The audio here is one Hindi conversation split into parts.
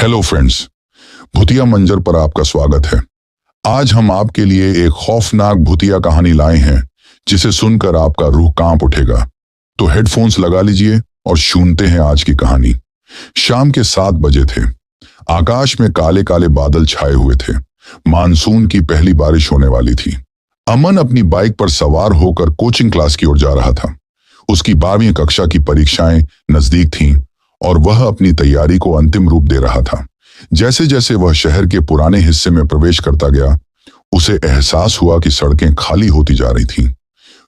हेलो फ्रेंड्स, भूतिया मंजर पर आपका स्वागत है। आज हम आपके लिए एक खौफनाक भूतिया कहानी लाए हैं जिसे सुनकर आपका रूह कांप उठेगा। तो हेडफोन्स लगा लीजिए और सुनते हैं आज की कहानी। शाम के 7 बजे थे। आकाश में काले काले बादल छाए हुए थे। मानसून की पहली बारिश होने वाली थी। अमन अपनी बाइक पर सवार होकर कोचिंग क्लास की ओर जा रहा था। उसकी 12वीं कक्षा की परीक्षाएं नजदीक थीं और वह अपनी तैयारी को अंतिम रूप दे रहा था। जैसे जैसे वह शहर के पुराने हिस्से में प्रवेश करता गया, उसे एहसास हुआ कि सड़कें खाली होती जा रही थीं।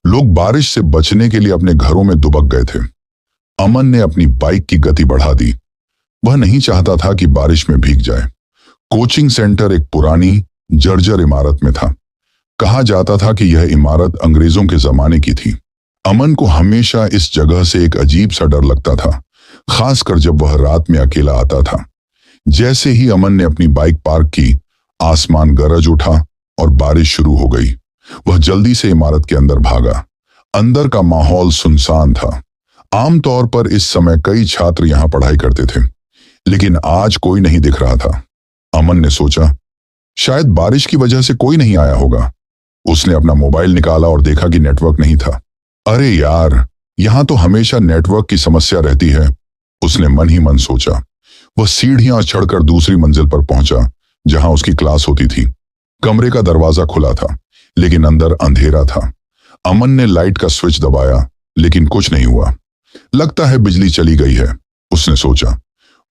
लोग बारिश से बचने के लिए अपने घरों में दुबक गए थे। अमन ने अपनी बाइक की गति बढ़ा दी। वह नहीं चाहता था कि बारिश में भीग जाए। कोचिंग सेंटर एक पुरानी जर्जर इमारत में था। कहा जाता था कि यह इमारत अंग्रेजों के जमाने की थी। अमन को हमेशा इस जगह से एक अजीब सा डर लगता था, खासकर जब वह रात में अकेला आता था। जैसे ही अमन ने अपनी बाइक पार्क की, आसमान गरज उठा और बारिश शुरू हो गई। वह जल्दी से इमारत के अंदर भागा। अंदर का माहौल सुनसान था। आमतौर पर इस समय कई छात्र यहां पढ़ाई करते थे, लेकिन आज कोई नहीं दिख रहा था। अमन ने सोचा, शायद बारिश की वजह से कोई नहीं आया होगा। उसने अपना मोबाइल निकाला और देखा कि नेटवर्क नहीं था। अरे यार, यहां तो हमेशा नेटवर्क की समस्या रहती है, उसने मन ही मन सोचा। वह सीढ़ियां चढ़कर दूसरी मंजिल पर पहुंचा जहां उसकी क्लास होती थी। कमरे का दरवाजा खुला था, लेकिन अंदर अंधेरा था। अमन ने लाइट का स्विच दबाया, लेकिन कुछ नहीं हुआ। लगता है बिजली चली गई है, उसने सोचा।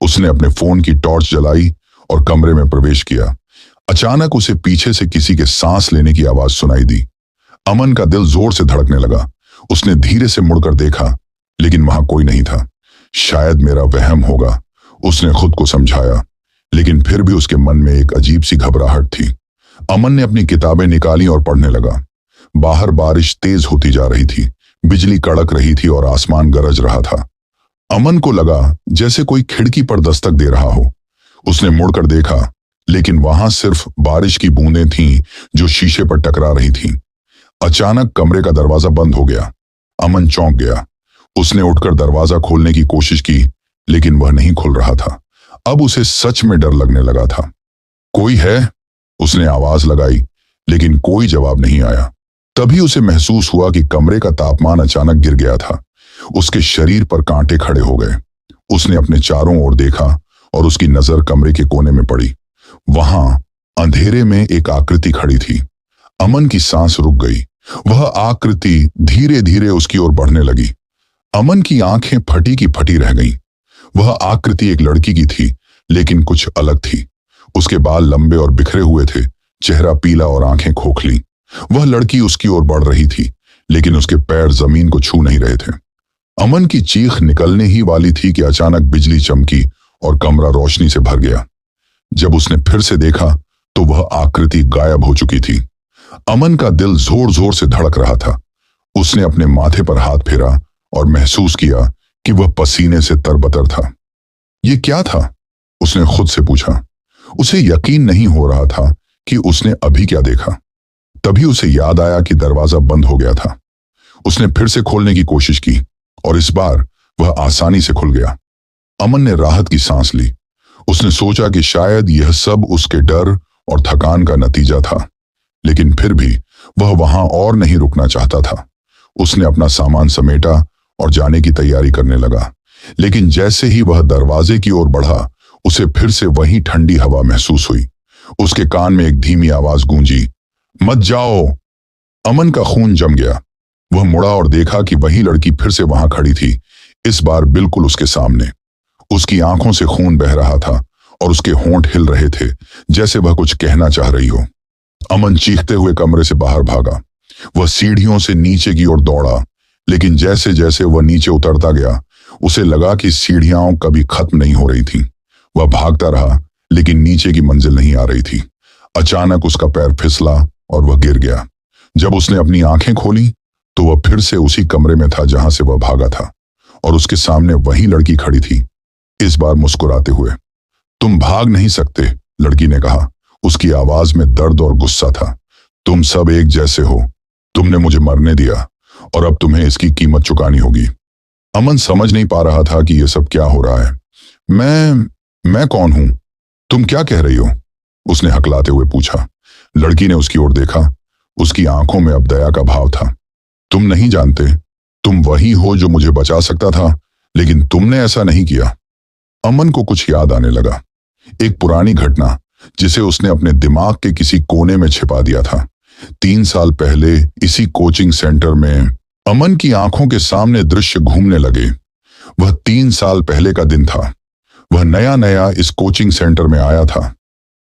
उसने अपने फोन की टॉर्च जलाई और कमरे में प्रवेश किया। अचानक उसे पीछे से किसी के सांस लेने की आवाज सुनाई दी। अमन का दिल जोर से धड़कने लगा। उसने धीरे से मुड़कर देखा, लेकिन वहां कोई नहीं था। शायद मेरा वहम होगा, उसने खुद को समझाया, लेकिन फिर भी उसके मन में एक अजीब सी घबराहट थी। अमन ने अपनी किताबें निकाली और पढ़ने लगा। बाहर बारिश तेज होती जा रही थी, बिजली कड़क रही थी और आसमान गरज रहा था। अमन को लगा जैसे कोई खिड़की पर दस्तक दे रहा हो। उसने मुड़कर देखा, लेकिन वहां सिर्फ बारिश की बूंदें थीं जो शीशे पर टकरा रही थीं। अचानक कमरे का दरवाजा बंद हो गया। अमन चौंक गया। उसने उठकर दरवाजा खोलने की कोशिश की, लेकिन वह नहीं खुल रहा था। अब उसे सच में डर लगने लगा था। कोई है? उसने आवाज लगाई, लेकिन कोई जवाब नहीं आया। तभी उसे महसूस हुआ कि कमरे का तापमान अचानक गिर गया था। उसके शरीर पर कांटे खड़े हो गए। उसने अपने चारों ओर देखा और उसकी नजर कमरे के कोने में पड़ी। वहां अंधेरे में एक आकृति खड़ी थी। अमन की सांस रुक गई। वह आकृति धीरे धीरे उसकी ओर बढ़ने लगी। अमन की आंखें फटी की फटी रह गईं। वह आकृति एक लड़की की थी, लेकिन कुछ अलग थी। उसके बाल लंबे और बिखरे हुए थे, चेहरा पीला और आंखें खोखली। वह लड़की उसकी ओर बढ़ रही थी, लेकिन उसके पैर जमीन को छू नहीं रहे थे। अमन की चीख निकलने ही वाली थी कि अचानक बिजली चमकी और कमरा रोशनी से भर गया। जब उसने फिर से देखा तो वह आकृति गायब हो चुकी थी। अमन का दिल जोर जोर से धड़क रहा था। उसने अपने माथे पर हाथ फेरा और महसूस किया कि वह पसीने से तरबतर था। यह क्या था? उसने खुद से पूछा। उसे यकीन नहीं हो रहा था कि उसने अभी क्या देखा। तभी उसे याद आया कि दरवाजा बंद हो गया था। उसने फिर से खोलने की कोशिश की और इस बार वह आसानी से खुल गया। अमन ने राहत की सांस ली। उसने सोचा कि शायद यह सब उसके डर और थकान का नतीजा था, लेकिन फिर भी वह वहां और नहीं रुकना चाहता था। उसने अपना सामान समेटा और जाने की तैयारी करने लगा, लेकिन जैसे ही वह दरवाजे की ओर बढ़ा, उसे फिर से वही ठंडी हवा महसूस हुई। उसके कान में एक धीमी आवाज गूंजी, मत जाओ। अमन का खून जम गया। वह मुड़ा और देखा कि वही लड़की फिर से वहां खड़ी थी, इस बार बिल्कुल उसके सामने। उसकी आंखों से खून बह रहा था और उसके होंठ हिल रहे थे, जैसे वह कुछ कहना चाह रही हो। अमन चीखते हुए कमरे से बाहर भागा। वह सीढ़ियों से नीचे की ओर दौड़ा, लेकिन जैसे जैसे वह नीचे उतरता गया, उसे लगा कि सीढ़ियां कभी खत्म नहीं हो रही थीं। वह भागता रहा, लेकिन नीचे की मंजिल नहीं आ रही थी। अचानक उसका पैर फिसला और वह गिर गया। जब उसने अपनी आंखें खोली तो वह फिर से उसी कमरे में था जहां से वह भागा था, और उसके सामने वही लड़की खड़ी थी, इस बार मुस्कुराते हुए। तुम भाग नहीं सकते, लड़की ने कहा। उसकी आवाज में दर्द और गुस्सा था। तुम सब एक जैसे हो। तुमने मुझे मरने दिया और अब तुम्हें इसकी कीमत चुकानी होगी। अमन समझ नहीं पा रहा था कि यह सब क्या हो रहा है। मैं कौन हूं? तुम क्या कह रही हो? उसने हकलाते हुए पूछा। लड़की ने उसकी ओर देखा। उसकी आंखों में अब दया का भाव था। तुम नहीं जानते, तुम वही हो जो मुझे बचा सकता था, लेकिन तुमने ऐसा नहीं किया। अमन को कुछ याद आने लगा। एक पुरानी घटना जिसे उसने अपने दिमाग के किसी कोने में छिपा दिया था। 3 साल पहले इसी कोचिंग सेंटर में अमन की आंखों के सामने दृश्य घूमने लगे। वह 3 साल पहले का दिन था। वह नया नया इस कोचिंग सेंटर में आया था।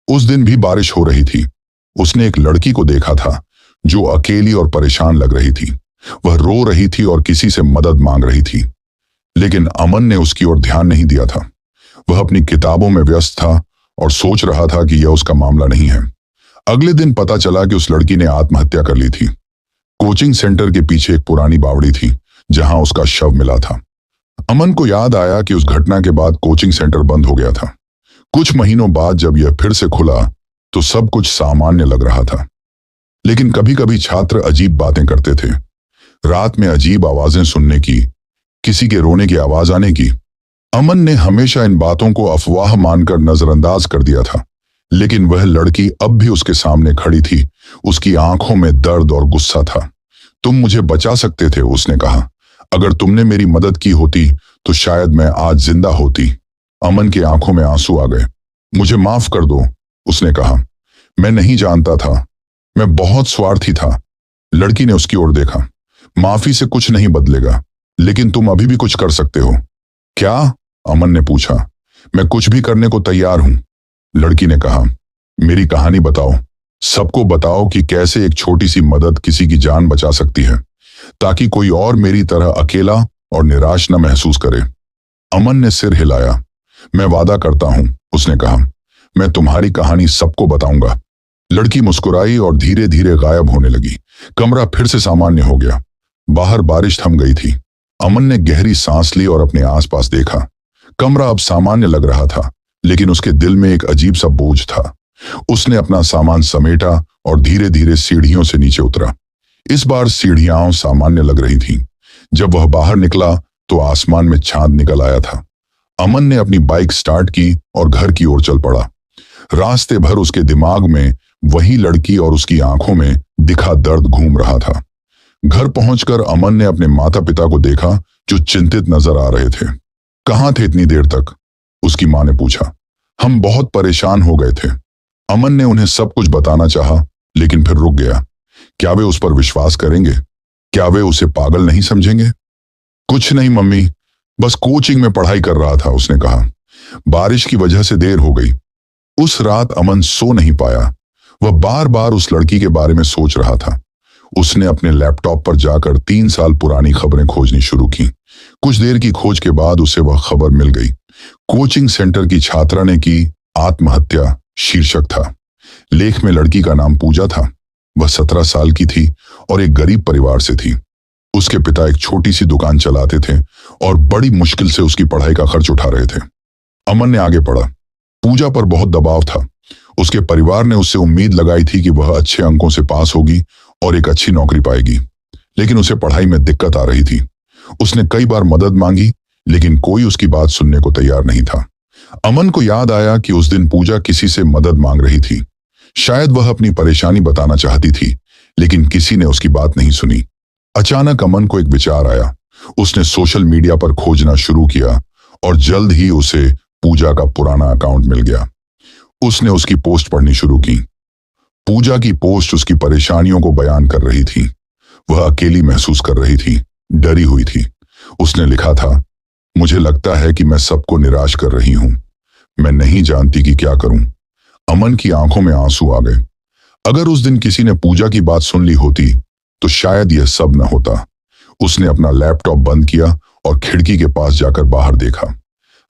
उस दिन भी बारिश हो रही थी। उसने एक लड़की को देखा था जो अकेली और परेशान लग रही थी। वह रो रही थी और किसी से मदद मांग रही थी, लेकिन अमन ने उसकी ओर ध्यान नहीं दिया था। वह अपनी किताबों में व्यस्त था और सोच रहा था कि यह उसका मामला नहीं है। अगले दिन पता चला कि उस लड़की ने आत्महत्या कर ली थी। कोचिंग सेंटर के पीछे एक पुरानी बावड़ी थी जहां उसका शव मिला था। अमन को याद आया कि उस घटना के बाद कोचिंग सेंटर बंद हो गया था। कुछ महीनों बाद जब यह फिर से खुला तो सब कुछ सामान्य लग रहा था, लेकिन कभी कभी छात्र अजीब बातें करते थे। रात में अजीब आवाजें सुनने की, किसी के रोने की आवाज आने की। अमन ने हमेशा इन बातों को अफवाह मानकर नजरअंदाज कर दिया था, लेकिन वह लड़की अब भी उसके सामने खड़ी थी। उसकी आंखों में दर्द और गुस्सा था। तुम मुझे बचा सकते थे, उसने कहा। अगर तुमने मेरी मदद की होती तो शायद मैं आज जिंदा होती। अमन की आंखों में आंसू आ गए। मुझे माफ कर दो, उसने कहा। मैं नहीं जानता था, मैं बहुत स्वार्थी था। लड़की ने उसकी ओर देखा। माफी से कुछ नहीं बदलेगा, लेकिन तुम अभी भी कुछ कर सकते हो। क्या? अमन ने पूछा। मैं कुछ भी करने को तैयार हूं, लड़की ने कहा। मेरी कहानी बताओ, सबको बताओ कि कैसे एक छोटी सी मदद किसी की जान बचा सकती है, ताकि कोई और मेरी तरह अकेला और निराश न महसूस करे। अमन ने सिर हिलाया। मैं वादा करता हूं, उसने कहा। मैं तुम्हारी कहानी सबको बताऊंगा। लड़की मुस्कुराई और धीरे धीरे गायब होने लगी। कमरा फिर से सामान्य हो गया। बाहर बारिश थम गई थी। अमन ने गहरी सांस ली और अपने आसपास देखा। कमरा अब सामान्य लग रहा था, लेकिन उसके दिल में एक अजीब सा बोझ था। उसने अपना सामान समेटा और धीरे धीरे सीढ़ियों से नीचे उतरा। इस बार सीढ़ियां सामान्य लग रही थीं। जब वह बाहर निकला तो आसमान में चांद निकल आया था। अमन ने अपनी बाइक स्टार्ट की और घर की ओर चल पड़ा। रास्ते भर उसके दिमाग में वही लड़की और उसकी आंखों में दिखा दर्द घूम रहा था। घर पहुंचकर अमन ने अपने माता पिता को देखा, जो चिंतित नजर आ रहे थे। कहां थे इतनी देर तक? उसकी मां ने पूछा। हम बहुत परेशान हो गए थे। अमन ने उन्हें सब कुछ बताना चाहा, लेकिन फिर रुक गया। क्या वे उस पर विश्वास करेंगे? क्या वे उसे पागल नहीं समझेंगे? कुछ नहीं मम्मी, बस कोचिंग में पढ़ाई कर रहा था, उसने कहा। बारिश की वजह से देर हो गई। उस रात अमन सो नहीं पाया। वह बार बार उस लड़की के बारे में सोच रहा था। उसने अपने लैपटॉप पर जाकर 3 साल पुरानी खबरें खोजनी शुरू की। कुछ देर की खोज के बाद उसे वह खबर मिल गई। कोचिंग सेंटर की छात्रा ने की आत्महत्या शीर्षक था। लेख में लड़की का नाम पूजा था। वह 17 साल की थी और एक गरीब परिवार से थी। उसके पिता एक छोटी सी दुकान चलाते थे और बड़ी मुश्किल से उसकी पढ़ाई का खर्च उठा रहे थे। अमन ने आगे पढ़ा। पूजा पर बहुत दबाव था। उसके परिवार ने उससे उम्मीद लगाई थी कि वह अच्छे अंकों से पास होगी और एक अच्छी नौकरी पाएगी, लेकिन उसे पढ़ाई में दिक्कत आ रही थी। उसने कई बार मदद मांगी, लेकिन कोई उसकी बात सुनने को तैयार नहीं था। अमन को याद आया कि उस दिन पूजा किसी से मदद मांग रही थी। शायद वह अपनी परेशानी बताना चाहती थी, लेकिन किसी ने उसकी बात नहीं सुनी। अचानक अमन को एक विचार आया। उसने सोशल मीडिया पर खोजना शुरू किया और जल्द ही उसे पूजा का पुराना अकाउंट मिल गया। उसने उसकी पोस्ट पढ़नी शुरू की। पूजा की पोस्ट उसकी परेशानियों को बयान कर रही थी। वह अकेली महसूस कर रही थी, डरी हुई थी। उसने लिखा था, मुझे लगता है कि मैं सबको निराश कर रही हूं। मैं नहीं जानती कि क्या करूं। अमन की आंखों में आंसू आ गए। अगर उस दिन किसी ने पूजा की बात सुन ली होती तो शायद यह सब न होता। उसने अपना लैपटॉप बंद किया और खिड़की के पास जाकर बाहर देखा।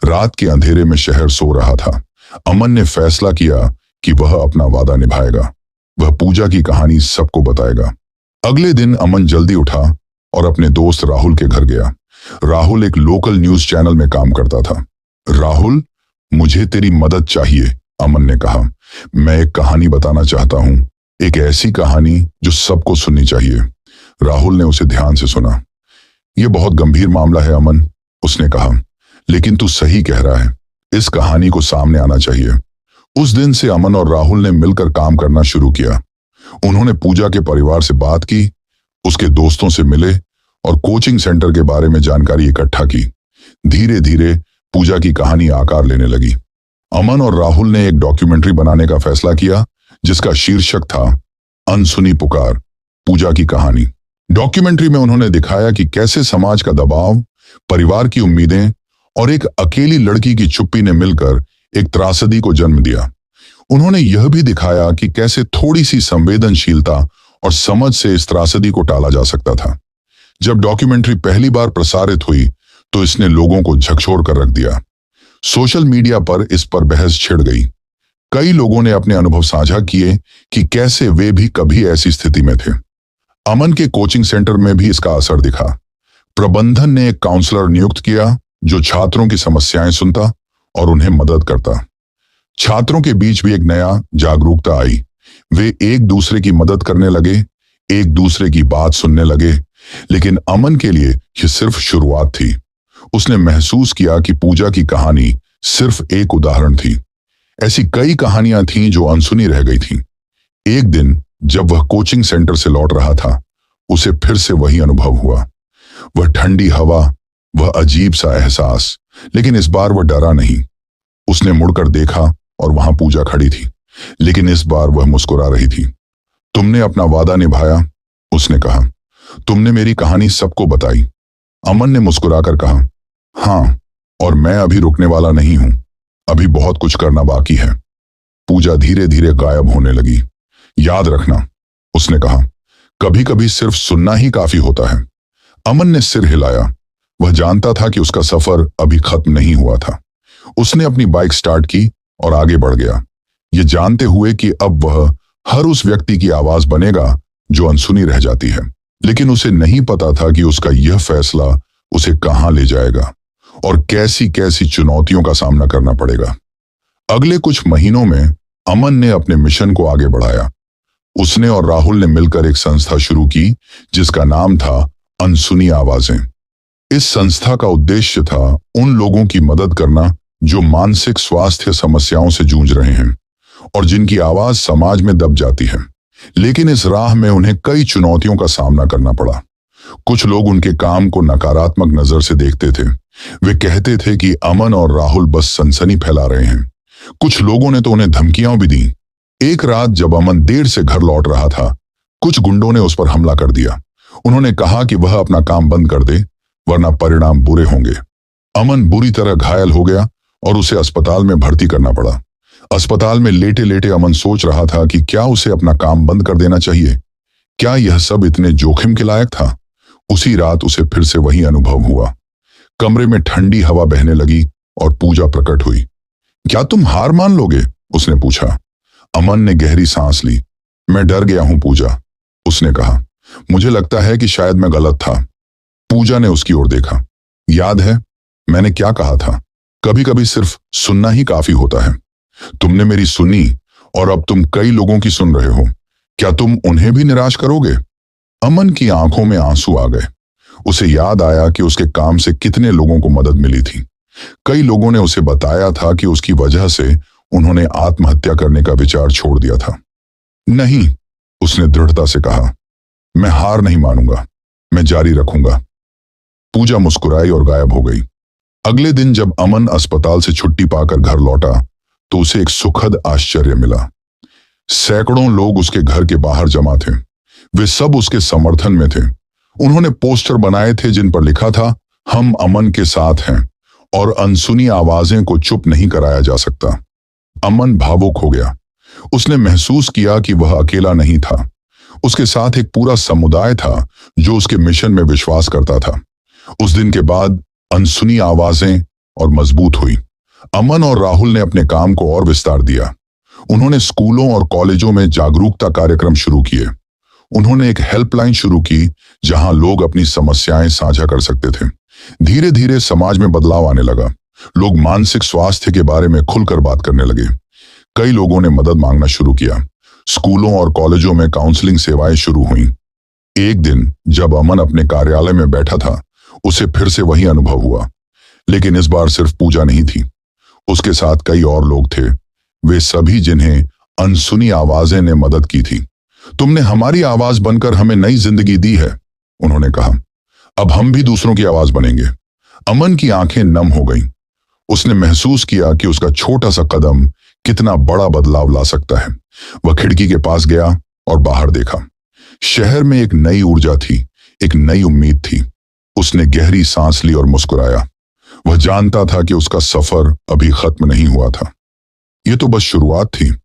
रात के अंधेरे में शहर सो रहा था। अमन ने फैसला किया कि वह अपना वादा निभाएगा। वह पूजा की कहानी सबको बताएगा। अगले दिन अमन जल्दी उठा और अपने दोस्त राहुल के घर गया। राहुल एक लोकल न्यूज चैनल में काम करता था। राहुल, मुझे तेरी मदद चाहिए, अमन ने कहा। मैं एक कहानी बताना चाहता हूं, एक ऐसी कहानी जो सबको सुननी चाहिए। राहुल ने उसे ध्यान से सुना। यह बहुत गंभीर मामला है अमन, उसने कहा, लेकिन तू सही कह रहा है। इस कहानी को सामने आना चाहिए। उस दिन से अमन और राहुल ने मिलकर काम करना शुरू किया। उन्होंने पूजा के परिवार से बात की, उसके दोस्तों से मिले और कोचिंग सेंटर के बारे में जानकारी इकट्ठा की। धीरे धीरे पूजा की कहानी आकार लेने लगी। अमन और राहुल ने एक डॉक्यूमेंट्री बनाने का फैसला किया जिसका शीर्षक था अनसुनी पुकार, पूजा की कहानी। डॉक्यूमेंट्री में उन्होंने दिखाया कि कैसे समाज का दबाव, परिवार की उम्मीदें और एक अकेली लड़की की चुप्पी ने मिलकर एक त्रासदी को जन्म दिया। उन्होंने यह भी दिखाया कि कैसे थोड़ी सी संवेदनशीलता और समझ से इस त्रासदी को टाला जा सकता था। जब डॉक्यूमेंट्री पहली बार प्रसारित हुई तो इसने लोगों को झकझोर कर रख दिया। सोशल मीडिया पर इस पर बहस छिड़ गई। कई लोगों ने अपने अनुभव साझा किए कि कैसे वे भी कभी ऐसी स्थिति में थे। अमन के कोचिंग सेंटर में भी इसका असर दिखा। प्रबंधन ने एक काउंसलर नियुक्त किया जो छात्रों की समस्याएं सुनता और उन्हें मदद करता। छात्रों के बीच भी एक नया जागरूकता आई। वे एक दूसरे की मदद करने लगे, एक दूसरे की बात सुनने लगे। लेकिन अमन के लिए यह सिर्फ शुरुआत थी। उसने महसूस किया कि पूजा की कहानी सिर्फ एक उदाहरण थी। ऐसी कई कहानियां थीं जो अनसुनी रह गई थीं। एक दिन जब वह कोचिंग सेंटर से लौट रहा था, उसे फिर से वही अनुभव हुआ। वह ठंडी हवा, वह अजीब सा एहसास, लेकिन इस बार वह डरा नहीं। उसने मुड़कर देखा और वहां पूजा खड़ी थी, लेकिन इस बार वह मुस्कुरा रही थी। तुमने अपना वादा निभाया, उसने कहा। तुमने मेरी कहानी सबको बताई। अमन ने मुस्कुराकर कहा, हाँ, और मैं अभी रुकने वाला नहीं हूं। अभी बहुत कुछ करना बाकी है। पूजा धीरे धीरे गायब होने लगी। याद रखना, उसने कहा, कभी कभी सिर्फ सुनना ही काफी होता है। अमन ने सिर हिलाया। वह जानता था कि उसका सफर अभी खत्म नहीं हुआ था। उसने अपनी बाइक स्टार्ट की और आगे बढ़ गया, ये जानते हुए कि अब वह हर उस व्यक्ति की आवाज बनेगा जो अनसुनी रह जाती है। लेकिन उसे नहीं पता था कि उसका यह फैसला उसे कहां ले जाएगा और कैसी कैसी चुनौतियों का सामना करना पड़ेगा। अगले कुछ महीनों में अमन ने अपने मिशन को आगे बढ़ाया। उसने और राहुल ने मिलकर एक संस्था शुरू की जिसका नाम था अनसुनी आवाजें। इस संस्था का उद्देश्य था उन लोगों की मदद करना जो मानसिक स्वास्थ्य समस्याओं से जूझ रहे हैं और जिनकी आवाज समाज में दब जाती है। लेकिन इस राह में उन्हें कई चुनौतियों का सामना करना पड़ा। कुछ लोग उनके काम को नकारात्मक नजर से देखते थे। वे कहते थे कि अमन और राहुल बस सनसनी फैला रहे हैं। कुछ लोगों ने तो उन्हें धमकियां भी दी। एक रात जब अमन देर से घर लौट रहा था, कुछ गुंडों ने उस पर हमला कर दिया। उन्होंने कहा कि वह अपना काम बंद कर दे, वरना परिणाम बुरे होंगे। अमन बुरी तरह घायल हो गया और उसे अस्पताल में भर्ती करना पड़ा। अस्पताल में लेटे लेटे अमन सोच रहा था कि क्या उसे अपना काम बंद कर देना चाहिए। क्या यह सब इतने जोखिम के लायक था? उसी रात उसे फिर से वही अनुभव हुआ। कमरे में ठंडी हवा बहने लगी और पूजा प्रकट हुई। क्या तुम हार मान लोगे? उसने पूछा। अमन ने गहरी सांस ली। मैं डर गया हूं पूजा, उसने कहा। मुझे लगता है कि शायद मैं गलत था। पूजा ने उसकी ओर देखा। याद है मैंने क्या कहा था? कभी कभी सिर्फ सुनना ही काफी होता है। तुमने मेरी सुनी और अब तुम कई लोगों की सुन रहे हो। क्या तुम उन्हें भी निराश करोगे? अमन की आंखों में आंसू आ गए। उसे याद आया कि उसके काम से कितने लोगों को मदद मिली थी। कई लोगों ने उसे बताया था कि उसकी वजह से उन्होंने आत्महत्या करने का विचार छोड़ दिया था। नहीं, उसने दृढ़ता से कहा, मैं हार नहीं मानूंगा, मैं जारी रखूंगा। पूजा मुस्कुराई और गायब हो गई। अगले दिन जब अमन अस्पताल से छुट्टी पाकर घर लौटा तो उसे एक सुखद आश्चर्य मिला। सैकड़ों लोग उसके घर के बाहर जमा थे। वे सब उसके समर्थन में थे। उन्होंने पोस्टर बनाए थे जिन पर लिखा था, हम अमन के साथ हैं और अनसुनी आवाजें को चुप नहीं कराया जा सकता। अमन भावुक हो गया। उसने महसूस किया कि वह अकेला नहीं था। उसके साथ एक पूरा समुदाय था जो उसके मिशन में विश्वास करता था। उस दिन के बाद अनसुनी आवाजें और मजबूत हुई। अमन और राहुल ने अपने काम को और विस्तार दिया। उन्होंने स्कूलों और कॉलेजों में जागरूकता कार्यक्रम शुरू किए। उन्होंने एक हेल्पलाइन शुरू की जहां लोग अपनी समस्याएं साझा कर सकते थे। धीरे धीरे समाज में बदलाव आने लगा। लोग मानसिक स्वास्थ्य के बारे में खुलकर बात करने लगे। कई लोगों ने मदद मांगना शुरू किया। स्कूलों और कॉलेजों में काउंसलिंग सेवाएं शुरू हुईं। एक दिन जब अमन अपने कार्यालय में बैठा था, उसे फिर से वही अनुभव हुआ। लेकिन इस बार सिर्फ पूजा नहीं थी, उसके साथ कई और लोग थे। वे सभी जिन्हें अनसुनी आवाजें ने मदद की थी। तुमने हमारी आवाज बनकर हमें नई जिंदगी दी है, उन्होंने कहा। अब हम भी दूसरों की आवाज बनेंगे। अमन की आंखें नम हो गईं। उसने महसूस किया कि उसका छोटा सा कदम कितना बड़ा बदलाव ला सकता है। वह खिड़की के पास गया और बाहर देखा। शहर में एक नई ऊर्जा थी, एक नई उम्मीद थी। उसने गहरी सांस ली और मुस्कुराया। वह जानता था कि उसका सफर अभी खत्म नहीं हुआ था। यह तो बस शुरुआत थी।